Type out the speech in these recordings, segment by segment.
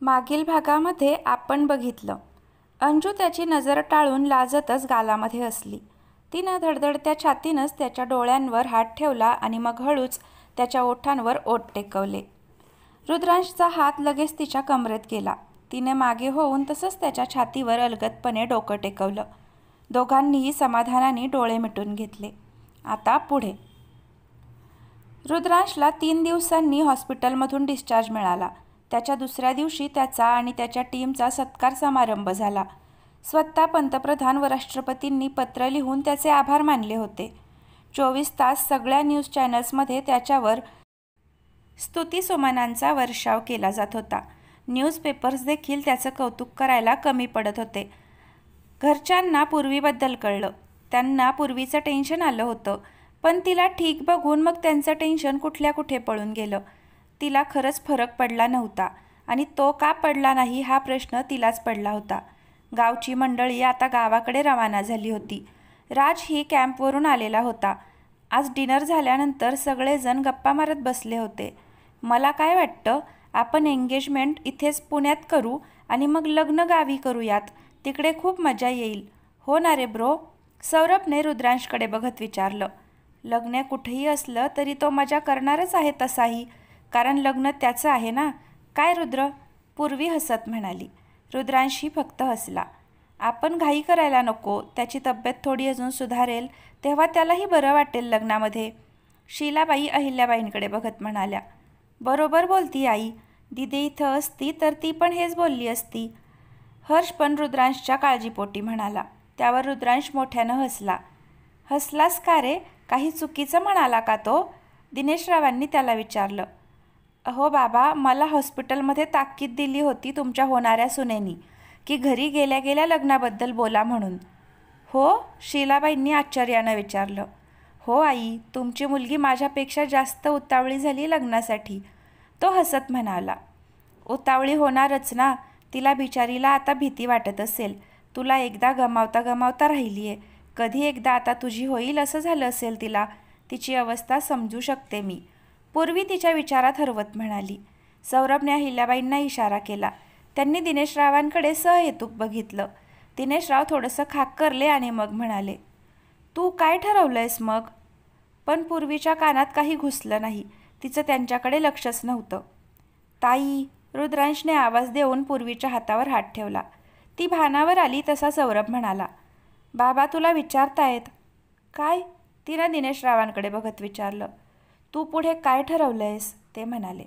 मागील भागामध्ये आपण बघितलं, अंजू त्याची नजर टाळून लाजतच गालामध्ये हसली. तिनं धडधडत्या छातीनंच त्याच्या डोळ्यांवर हात ठेवला आणि मग हळूच त्याच्या ओठांवर ओठ टेकवले. रुद्रांशचा हात लगेच तिच्या कमरेत गेला. तिने मागे होऊन तसंच त्याच्या छातीवर अलगदपणे डोकं टेकवलं. दोघांनीही समाधानाने डोळे मिटून घेतले. आता पुढे. रुद्रांशला 3 दिवसांनी हॉस्पिटलमधून डिस्चार्ज मिळाला. त्याच्या दुसऱ्या दिवशी त्याचा आणि त्याच्या टीमचा सत्कार समारंभ झाला. स्वतः पंतप्रधान व राष्ट्रपतींनी पत्र लिहून त्याचे आभार मानले होते. 24 तास सगळ्या न्यूज चॅनल्समध्ये त्याच्यावर स्तुतिसुमनांचा वर्षाव केला जात होता. न्यूजपेपर्स देखील त्याचं कौतुक करायला कमी पडत होते. घरच्यांना पूर्वीबद्दल कळलं. त्यांना पूर्वीचं टेन्शन आलं होतं, पण तिला ठीक बघून मग त्यांचं टेन्शन कुठल्या कुठे पळून गेलं. तिला खरंच फरक पडला नव्हता आणि तो का पडला नाही हा प्रश्न तिलाच पडला होता. गावची मंडळी आता गावाकडे रवाना झाली होती. राज ही कॅम्पवरून आलेला होता. आज डिनर झाल्यानंतर सगळेजण गप्पा मारत बसले होते. मला काय वाटतं, आपण एंगेजमेंट इथेच पुण्यात करू आणि मग लग्न गावी करूयात. तिकडे खूप मजा येईल. हो ना रे ब्रो? सौरभने रुद्रांशकडे बघत विचारलं. लग्न कुठेही असलं तरी तो मजा करणारच आहे तसाही, कारण लग्न त्याचं आहे ना. काय रुद्र? पूर्वी हसत म्हणाली. रुद्रांशी फक्त हसला. आपण घाई करायला नको. त्याची तब्येत थोडी अजून सुधारेल तेव्हा त्यालाही बरं वाटेल लग्नामध्ये. शीलाबाई अहिल्याबाईंकडे बघत म्हणाल्या. बरोबर बोलती आई. दिदी इथं असती तर ती पण हेच बोलली असती. हर्ष पण रुद्रांशच्या काळजीपोटी म्हणाला. त्यावर रुद्रांश मोठ्यानं हसला. हसलास का रे? काही चुकीचं म्हणाला का तो? दिनेशरावांनी त्याला विचारलं. अहो बाबा, मला हॉस्पिटलमध्ये ताकीद दिली होती तुमच्या होणाऱ्या सुनेनी की घरी गेल्या गेल्या लग्नाबद्दल बोला म्हणून. हो? शीलाबाईंनी आश्चर्यानं विचारलं. हो आई, तुमची मुलगी माझ्यापेक्षा जास्त उतावळी झाली लग्नासाठी. तो हसत म्हणाला. उतावळी होणारच ना. तिला बिचारीला आता भीती वाटत असेल. तुला एकदा गमावता गमावता राहिली आहे. कधी एकदा आता तुझी होईल असं झालं असेल तिला. तिची अवस्था समजू शकते मी. पूर्वी तिच्या विचारात हरवत म्हणाली. सौरभने अहिल्याबाईंना इशारा केला. त्यांनी दिनेशरावांकडे सहहेतुक बघितलं. दिनेशराव थोडंसं खाक्करले आणि मग म्हणाले. तू काय ठरवलंयस मग? पण पूर्वीच्या कानात काही घुसलं नाही. तिचं त्यांच्याकडे लक्षच नव्हतं. ताई, रुद्रांशने आवाज देऊन पूर्वीच्या हातावर हात ठेवला. ती भानावर आली तसा सौरभ म्हणाला. बाबा तुला विचारतायत. काय? तिनं दिनेशरावांकडे बघत विचारलं. तू पुढे काय ठरवलंयस? ते म्हणाले.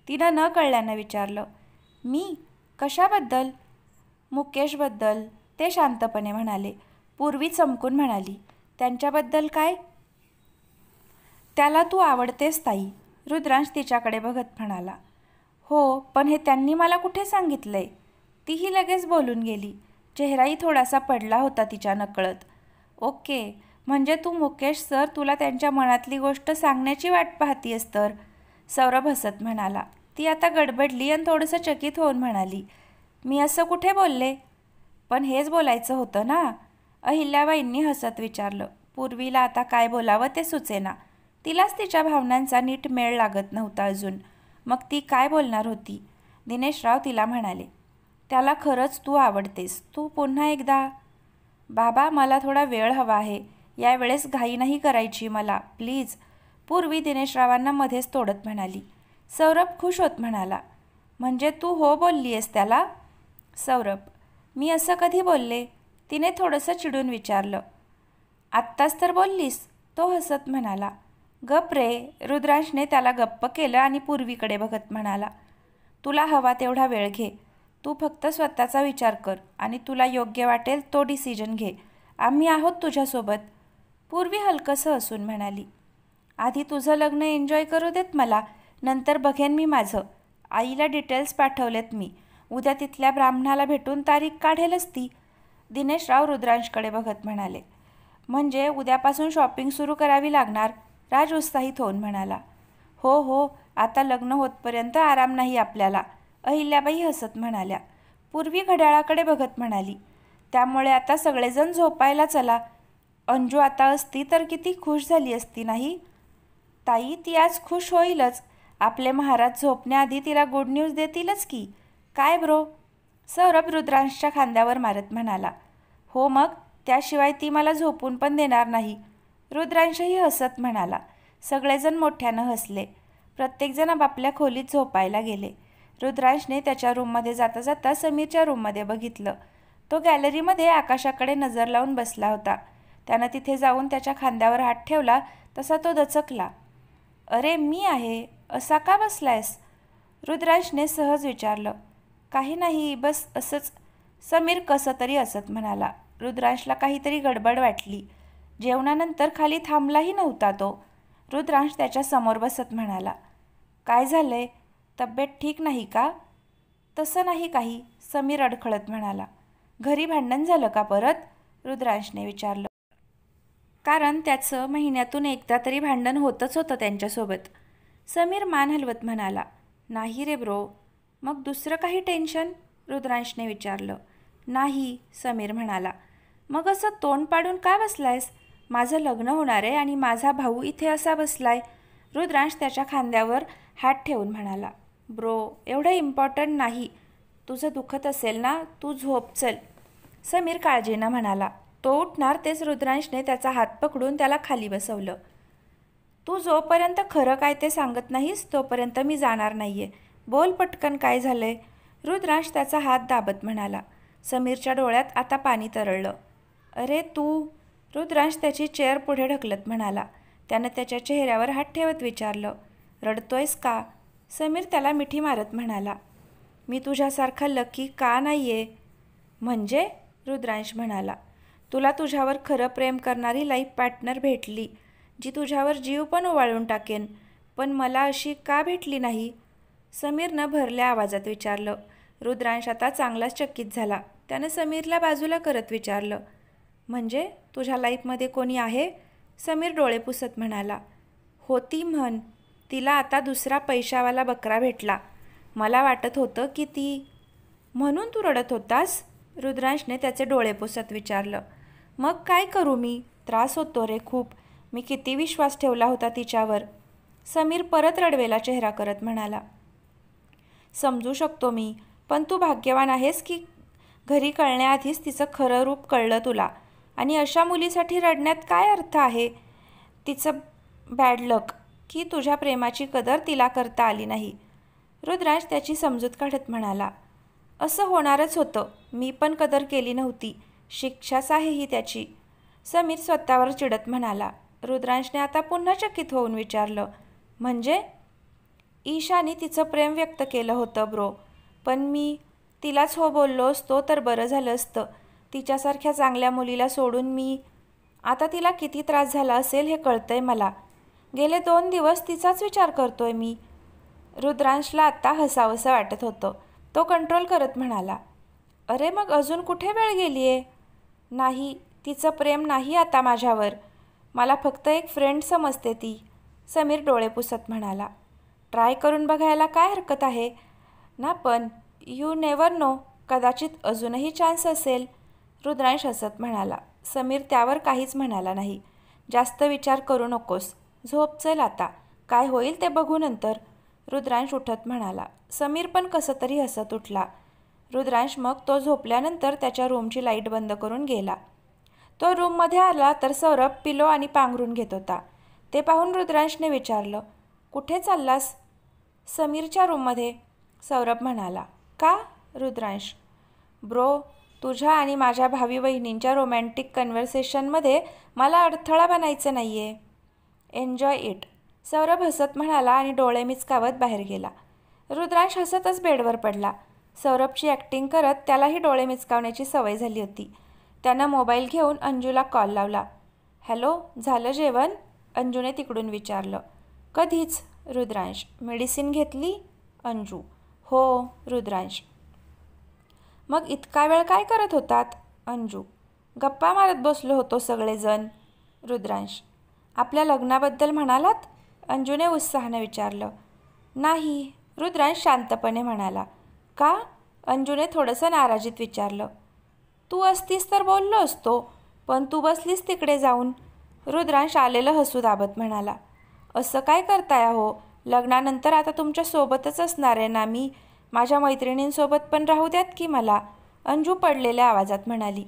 तिनं न कळल्यानं विचारलं. मी? कशाबद्दल? मुकेशबद्दल. ते शांतपणे म्हणाले. पूर्वी चमकून म्हणाली. त्यांच्याबद्दल काय? त्याला तू आवडतेस ताई. रुद्रांश तिच्याकडे बघत म्हणाला. हो, पण हे त्यांनी मला कुठे सांगितलंय? तीही लगेच बोलून गेली. चेहराही थोडासा पडला होता तिच्या नकळत. ओके, म्हणजे तू मुकेश सर तुला त्यांच्या मनातली गोष्ट सांगण्याची वाट पाहतीयस तर? सौरभ हसत म्हणाला. ती आता गडबडली आणि थोडंसं चकित होऊन म्हणाली. मी असं कुठे बोलले? पण हेच बोलायचं होतं ना? अहिल्याबाईंनी हसत विचारलं. पूर्वीला आता काय बोलावं ते सुचेना. तिलाच तिच्या भावनांचा नीट मेळ लागत नव्हता अजून. मग ती काय बोलणार होती? दिनेशराव तिला म्हणाले. त्याला खरंच तू आवडतेस. तू पुन्हा एकदा. बाबा मला थोडा वेळ हवा आहे. यावेळेस घाई नाही करायची मला, प्लीज. पूर्वी दिनेशरावांना मध्येच तोडत म्हणाली. सौरभ खुश होत म्हणाला. म्हणजे तू हो बोलली आहेस त्याला? सौरभ. मी असं कधी बोलले? तिने थोडंसं चिडून विचारलं. आत्ताच तर बोललीस. तो हसत म्हणाला. गप रे. रुद्रांशने त्याला गप्प केलं आणि पूर्वीकडे बघत म्हणाला. तुला हवा तेवढा वेळ घे. तू फक्त स्वतःचा विचार कर आणि तुला योग्य वाटेल तो डिसिजन घे. आम्ही आहोत तुझ्यासोबत. पूर्वी हलकंसं हसून म्हणाली. आधी तुझं लग्न एन्जॉय करू देत मला, नंतर बघेन मी माझं. आईला डिटेल्स पाठवलेत मी. उद्या तिथल्या ब्राह्मणाला भेटून तारीख काढेलच ती. दिनेशराव रुद्रांशकडे बघत म्हणाले. म्हणजे उद्यापासून शॉपिंग सुरू करावी लागणार? राज उत्साहित होऊन म्हणाला. हो हो, आता लग्न होतपर्यंत आराम नाही आपल्याला. अहिल्याबाई हसत म्हणाल्या. पूर्वी घड्याळाकडे बघत म्हणाली. त्यामुळे आता सगळेजण झोपायला चला. अंजू आता असती तर किती खुश झाली असती नाही? ताई, ती आज खुश होईलच. आपले महाराज झोपण्याआधी तिला गुड न्यूज देतीलच की. काय ब्रो? सौरभ रुद्रांशच्या खांद्यावर मारत म्हणाला. हो मग, त्याशिवाय ती मला झोपून पण देणार नाही. रुद्रांशही हसत म्हणाला. सगळेजण मोठ्यानं हसले. प्रत्येकजण आपापल्या खोलीत झोपायला गेले. रुद्रांशने त्याच्या रूममध्ये जाता जाता समीरच्या रूममध्ये बघितलं. तो गॅलरीमध्ये आकाशाकडे नजर लावून बसला होता. त्यानं तिथे जाऊन त्याच्या खांद्यावर हात ठेवला तसा तो दचकला. अरे मी आहे, असा का बसलायस? रुद्रांशने सहज विचारलं. काही नाही, बस असंच. समीर कसं तरी असत म्हणाला. रुद्रांशला काहीतरी गडबड वाटली. जेवणानंतर खाली थांबलाही नव्हता तो. रुद्रांश त्याच्या समोर बसत म्हणाला. काय झालंय? तब्येत ठीक नाही का? तसं नाही काही, समीर अडखळत म्हणाला. घरी भांडण झालं का परत? रुद्रांशने विचारलं. कारण त्याचं महिन्यातून एकदा तरी भांडण होतच होतं त्यांच्यासोबत. समीर मान हलवत म्हणाला. नाही रे ब्रो. मग दुसरं काही टेन्शन? रुद्रांशने विचारलं. नाही, समीर म्हणाला. मग असं तोंड पाडून का बसलायस? माझं लग्न होणार आहे आणि माझा भाऊ इथे असा बसलाय. रुद्रांश त्याच्या खांद्यावर हात ठेवून म्हणाला. ब्रो, एवढं इम्पॉर्टंट नाही. तुझं दुखत असेल ना, तू झोप चल. समीर काळजीनं म्हणाला. तो उठणार तेच रुद्रांशने त्याचा हात पकडून त्याला खाली बसवलं. तू जोपर्यंत खरं काय ते सांगत नाहीस तोपर्यंत मी जाणार नाहीये. बोल पटकन, काय झालंय? रुद्रांश त्याचा हात दाबत म्हणाला. समीरच्या डोळ्यात आता पाणी तरळलं. अरे तू? रुद्रांश त्याची चेअर पुढे ढकलत म्हणाला. त्यानं त्याच्या चेहऱ्यावर हात ठेवत विचारलं. रडतोयस का? समीर त्याला मिठी मारत म्हणाला. मी तुझ्यासारखा लकी का नाहीये? म्हणजे? रुद्रांश म्हणाला. तुला तुझ्यावर खरं प्रेम करणारी लाईफ पार्टनर भेटली, जी तुझ्यावर जीव पण ओवाळून टाकेन. पण मला अशी का भेटली नाही? समीरनं भरल्या आवाजात विचारलं. रुद्रांश आता चांगलाच चकित झाला. त्यानं समीरला बाजूला करत विचारलं. म्हणजे तुझ्या लाईफमध्ये कोणी आहे? समीर डोळे पुसत म्हणाला. होती म्हण. तिला आता दुसरा पैशावाला बकरा भेटला. मला वाटत होतं की ती. म्हणून तू रडत होतास? रुद्रांशने त्याचे डोळे पुसत विचारलं. मग काय करू मी? त्रास होतो रे खूप. मी किती विश्वास ठेवला होता तिच्यावर. समीर परत रडवेला चेहरा करत म्हणाला. समजू शकतो मी, पण तू भाग्यवान आहेस की घरी कळण्याआधीच तिचं खरं रूप कळलं तुला. आणि अशा मुलीसाठी रडण्यात काय अर्थ आहे? तिचं बॅड लक की तुझ्या प्रेमाची कदर तिला करता आली नाही. रुद्रांश त्याची समजूत काढत म्हणाला. असं होणारच होतं. मी पण कदर केली नव्हती. शिक्षाच आहे ही त्याची. समीर स्वतःवर चिडत म्हणाला. रुद्रांशने आता पुन्हा चकित होऊन विचारलं. म्हणजे? ईशाने तिचं प्रेम व्यक्त केलं होतं ब्रो. पण मी तिलाच हो बोललो असतो तर बरं झालं असतं. तिच्यासारख्या चांगल्या मुलीला सोडून मी. आता तिला किती त्रास झाला असेल हे कळतंय मला. गेले 2 दिवस तिचाच विचार करतोय मी. रुद्रांशला आत्ता हसावंसं वाटत होतं. तो कंट्रोल करत म्हणाला. अरे मग अजून कुठे वेळ गेली आहे? नाही, तिचं प्रेम नाही आता माझ्यावर. मला फक्त एक फ्रेंड समजते ती. समीर डोळे पुसत म्हणाला. ट्राय करून बघायला काय हरकत आहे ना, पण यू नेवर नो, कदाचित अजूनही चान्स असेल. रुद्रांश हसत म्हणाला. समीर त्यावर काहीच म्हणाला नाही. जास्त विचार करू नकोस, झोप चल आता. काय होईल ते बघू नंतर. रुद्रांश उठत म्हणाला. समीर पण कसं तरी हसत उठला. रुद्रांश मग तो झोपल्यानंतर त्याच्या रूमची लाईट बंद करून गेला. तो रूममध्ये आला तर सौरभ पिलो आणि पांघरून घेत होता. ते पाहून रुद्रांशने विचारलं. कुठे चाललास? समीरच्या रूममध्ये, सौरभ म्हणाला. का? रुद्रांश. ब्रो, तुझ्या आणि माझ्या भावी बहिणींच्या रोमॅन्टिक कन्व्हर्सेशनमध्ये मला अडथळा बनायचं नाही आहे. एन्जॉय इट, सौरभ हसत म्हणाला आणि डोळे मिचकावत बाहेर गेला. रुद्रांश हसतच बेडवर पडला. सौरभची ॲक्टिंग करत त्यालाही डोळे मिचकावण्याची सवय झाली होती. त्यानं मोबाईल घेऊन अंजूला कॉल लावला. हॅलो, झालं जेवण? अंजूने तिकडून विचारलं. कधीच. रुद्रांश. मेडिसिन घेतली? अंजू. हो. रुद्रांश. मग इतका वेळ काय करत होतात? अंजू. गप्पा मारत बसलो होतो सगळेजण. रुद्रांश. आपल्या लग्नाबद्दल म्हणालात? अंजूने उत्साहाने विचारलं. नाही, रुद्रांश शांतपणे म्हणाला. का? अंजूने थोडंसं नाराजीत विचारलं. तू असतीस तर बोललो असतो, पण तू बसलीस तिकडे जाऊन. रुद्रांश आलेलं हसू दाबत म्हणाला. असं काय करताय हो? लग्नानंतर आता तुमच्या सोबतच असणार आहे ना मी. माझ्या मैत्रिणींसोबत पण राहू द्यात की मला, अंजू पडलेल्या आवाजात म्हणाली.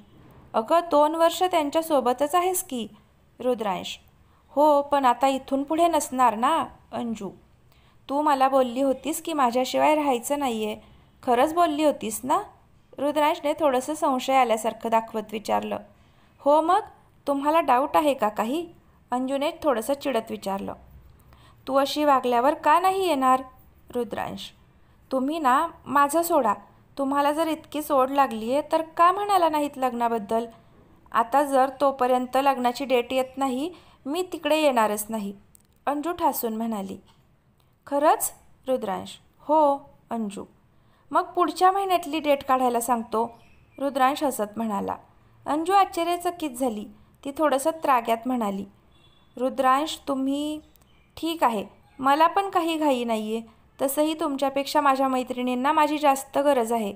अगं 2 वर्ष त्यांच्यासोबतच आहेस की. रुद्रांश. हो, पण आता इथून पुढे नसणार ना. अंजू. तू मला बोलली होतीस की माझ्याशिवाय राहायचं नाही आहे. खरंच बोलली होतीस ना. रुद्रांशने थोडंसं संशय आल्यासारखं दाखवत विचारलं. हो मग, तुम्हाला डाऊट आहे का काही. अंजूने थोडंसं चिडत विचारलं. तू अशी वागल्यावर का नाही येणार. रुद्रांश. तुम्ही ना माझं सोडा. तुम्हाला जर इतकी सोड लागली आहे तर का म्हणाला नाहीत लग्नाबद्दल. आता जर तोपर्यंत लग्नाची डेट येत नाही मी तिकडे येणारच नाही. अंजू ठासून म्हणाली. खरंच. रुद्रांश. हो. अंजू. मग पुढच्या महिन्यातली डेट काढायला सांगतो. रुद्रांश हसत म्हणाला. अंजू आश्चर्यचकित झाली. ती थोडंसं त्राग्यात म्हणाली. रुद्रांश तुम्ही. ठीक आहे, मला पण काही घाई नाही आहे. तसंही तुमच्यापेक्षा माझ्या मैत्रिणींना माझी जास्त गरज आहे.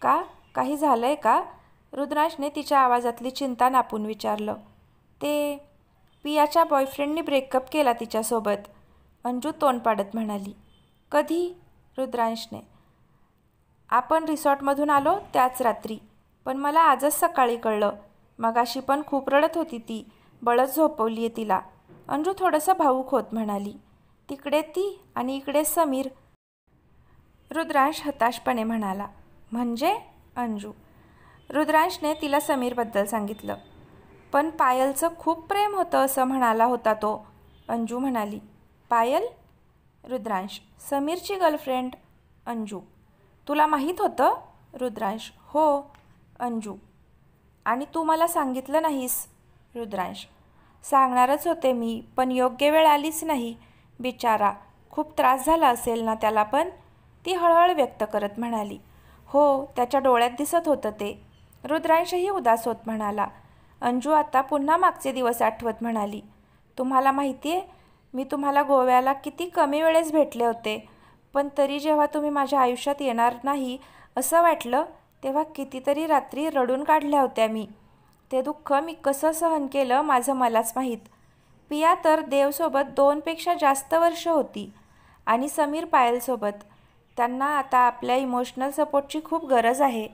का, काही झालं आहे का. रुद्रांशने तिच्या आवाजातली चिंता नापून विचारलं. ते पियाच्या बॉयफ्रेंडनी ब्रेकअप केला तिच्यासोबत. अंजू तोंड पाडत म्हणाली. कधी. रुद्रांशने. आपण रिसॉर्टमधून आलो त्याच रात्री. पण मला आजच सकाळी कळलं. मगाशी पण खूप रडत होती ती. बळच झोपवली आहे तिला. अंजू थोडंसं भावूक होत म्हणाली. तिकडे ती आणि इकडे समीर. रुद्रांश हताशपणे म्हणाला. म्हणजे. अंजू. रुद्रांशने तिला समीरबद्दल सांगितलं. पण पायलचं खूप प्रेम होतं असं म्हणाला होता तो. अंजू म्हणाली. पायल. रुद्रांश. समीरची गर्लफ्रेंड. अंजू. तुला माहीत होतं. रुद्रांश. हो. अंजू. आणि तू मला सांगितलं नाहीस. रुद्रांश. सांगणारच होते मी, पण योग्य वेळ आलीच नाही. बिचारा, खूप त्रास झाला असेल ना त्याला पण. ती हळहळ व्यक्त करत म्हणाली. हो, त्याच्या डोळ्यात दिसत होतं ते. रुद्रांशही उदास होत म्हणाला. अंजू आता पुन्हा मागचे दिवस आठवत म्हणाली. तुम्हाला माहिती आहे, मी तुम्हाला गोव्याला किती कमी वेळेस भेटले होते. पण तरी जेव्हा तुम्ही माझ्या आयुष्यात येणार नाही असं वाटलं तेव्हा कितीतरी रात्री रडून काढल्या होत्या मी. ते दुःख मी कसं सहन केलं माझं मलाच माहीत. पिया तर देवसोबत 2पेक्षा जास्त वर्ष होती. आणि समीर पायलसोबत. त्यांना आता आपल्या इमोशनल सपोर्टची खूप गरज आहे.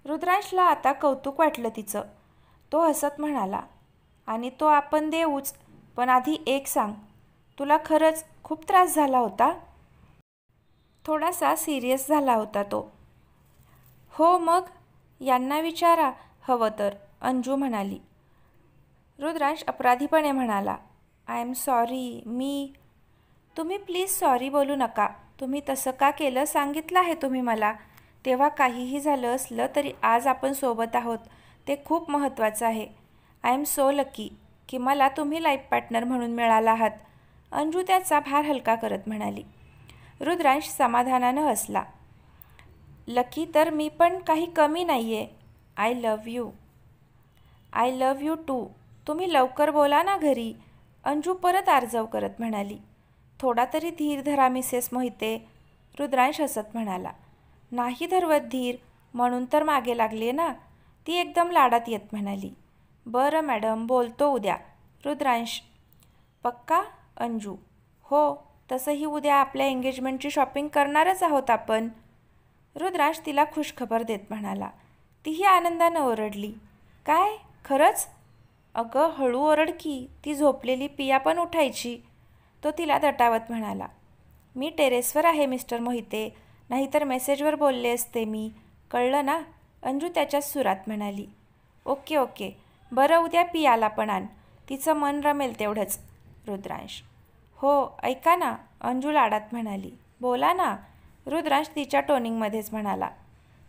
रुद्रांशला आता कौतुक वाटलं तिचं. तो हसत म्हणाला. आणि तो आपण देऊच. पण आधी एक सांग, तुला खरंच खूप त्रास झाला होता. थोडासा सिरियस झाला होता तो. हो मग, यांना विचारा हवं तर. अंजू म्हणाली. रुद्रांश अपराधीपणे म्हणाला. I am sorry. तुम्ही प्लीज सॉरी बोलू नका. तुम्ही तसं का केलं सांगितलं आहे तुम्ही मला. तेव्हा काहीही झालं असलं तरी आज आपण सोबत आहोत ते खूप महत्त्वाचं आहे. आय एम सो लकी की मला तुम्ही लाईफ पार्टनर म्हणून मिळाला आहात. अंजू त्याचा भार हलका करत म्हणाली. रुद्रांश समाधानानं हसला. लकी तर मी पण काही कमी नाही आहे. I love you. I love you too. तुम्ही लवकर बोला ना घरी. अंजू परत आर्जव करत म्हणाली. थोडा तरी धीर धरा मिसेस मोहिते. रुद्रांश हसत म्हणाला. नाही धरवत धीर, म्हणून तर मागे लागली ना. ती एकदम लाडात येत म्हणाली. बरं मॅडम, बोलतो उद्या. रुद्रांश. पक्का. अंजू. हो, तसंही उद्या आपल्या एंगेजमेंटची शॉपिंग करणारच आहोत आपण. रुद्रांश तिला खुशखबर देत म्हणाला. तीही आनंदानं ओरडली. काय, खरंच. अगं हळू ओरड की, ती झोपलेली पिया पण उठायची. तो तिला दटावत म्हणाला. मी टेरेसवर आहे मिस्टर मोहिते, नाहीतर मेसेजवर बोलले असते मी. कळलं ना. अंजू त्याच्याच सुरात म्हणाली. Okay okay. बरं उद्या पियाला पण आण, तिचं मन रमेल तेवढंच. रुद्रांश. हो, ऐका ना. अंजू लाडात म्हणाली. बोला ना. रुद्रांश तिच्या टोनिंगमध्येच म्हणाला.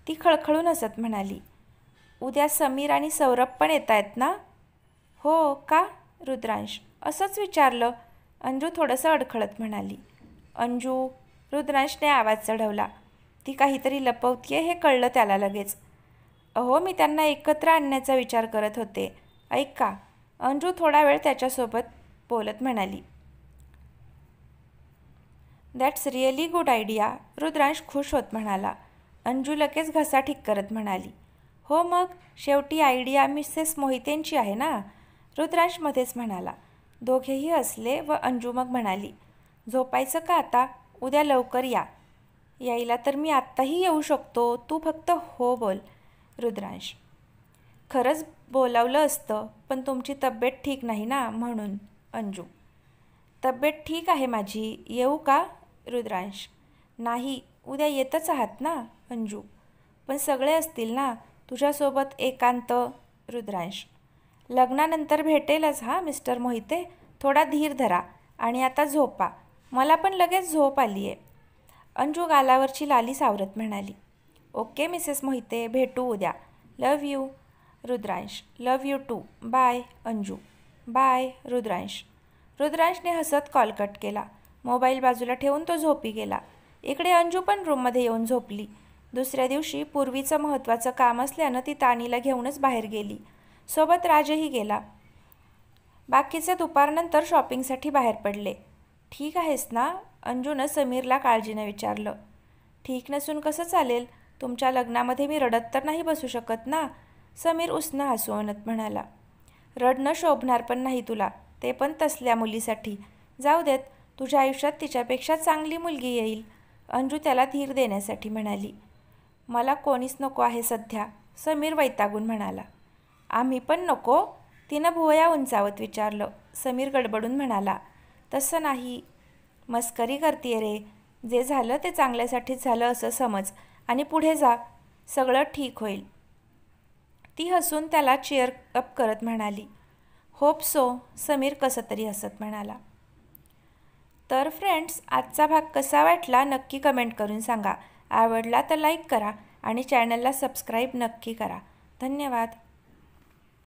ती खळखळून हसत म्हणाली. उद्या समीर आणि सौरभ पण येत आहेत ना. हो का. रुद्रांश. असंच विचारलं. अंजू थोडंसं अडखळत म्हणाली. अंजू. रुद्रांशने आवाज चढवला. ती काहीतरी लपवतीये हे कळलं त्याला लगेच. अहो, मी त्यांना एकत्र आणण्याचा विचार करत होते. ऐका. अंजू थोडा वेळ त्याच्यासोबत बोलत म्हणाली. That's really good idea. Rudransh खुश होत म्हणाला. अंजू लगेच घसा ठीक करत म्हणाली. हो मग, शेवटी आयडिया मिसेस मोहितेंची आहे ना. रुद्रांश मध्येच म्हणाला. दोघेही हसले व अंजू मग म्हणाली. झोपायचं का आता. उद्या लवकर या. यायला तर मी आत्ताही येऊ शकतो, तू फक्त हो बोल. रुद्रांश: खरंच बोलावलं असतं, पण तुमची तब्येत ठीक नाही ना म्हणून. अंजू: तब्येत ठीक आहे माझी, येऊ का? रुद्रांश: नाही, उद्या येतच आहात ना. अंजू: पण सगळे असतील ना तुझ्यासोबत एकांत. रुद्रांश: लग्नानंतर भेटेलच हा मिस्टर मोहिते, थोडा धीर धरा आणि आता झोपा, मला पण लगेच झोप आली आहे. अंजू गालावरची लाली सावरत म्हणाली. ओके मिसेस मोहिते, भेटू उद्या. Love you. Rudransh: love you too. Bye. Anju: bye. Rudransh. रुद्रांशने हसत कॉल कट केला. मोबाईल बाजूला ठेवून तो झोपी गेला. इकडे अंजू पण रूममध्ये येऊन झोपली. दुसऱ्या दिवशी पूर्वीचं महत्त्वाचं काम असल्यानं ती तानीला घेऊनच बाहेर गेली. सोबत राजही गेला. बाकीचे दुपारनंतर शॉपिंगसाठी बाहेर पडले. ठीक आहेस ना? अंजूनं समीरला काळजीनं विचारलं. ठीक नसून कसं चालेल? तुमच्या लग्नामध्ये मी रडत तर नाही बसू शकत ना. समीर उसनं हसू आणत म्हणाला. रडणं शोभणार पण नाही तुला, ते पण तसल्या मुलीसाठी. जाऊ देत, तुझ्या आयुष्यात तिच्यापेक्षा चांगली मुलगी येईल. अंजू त्याला धीर देण्यासाठी म्हणाली. मला कोणीच नको आहे सध्या, समीर वैतागून म्हणाला. आम्ही पण नको? तिनं भुवया उंचावत विचारलं. समीर गडबडून म्हणाला. तसं नाही, मस्करी करतीये रे. जे झालं ते चांगल्यासाठीच झालं असं समज आणि पुढे जा, सगळं ठीक होईल. ती हसून त्याला चीअर अप करत म्हणाली. Hope so. समीर कसं तरी हसत म्हणाला. तर फ्रेंड्स, आजचा भाग कसा वाटला नक्की कमेंट करून सांगा. आवडला तर लाईक करा आणि चॅनलला सबस्क्राईब नक्की करा. धन्यवाद.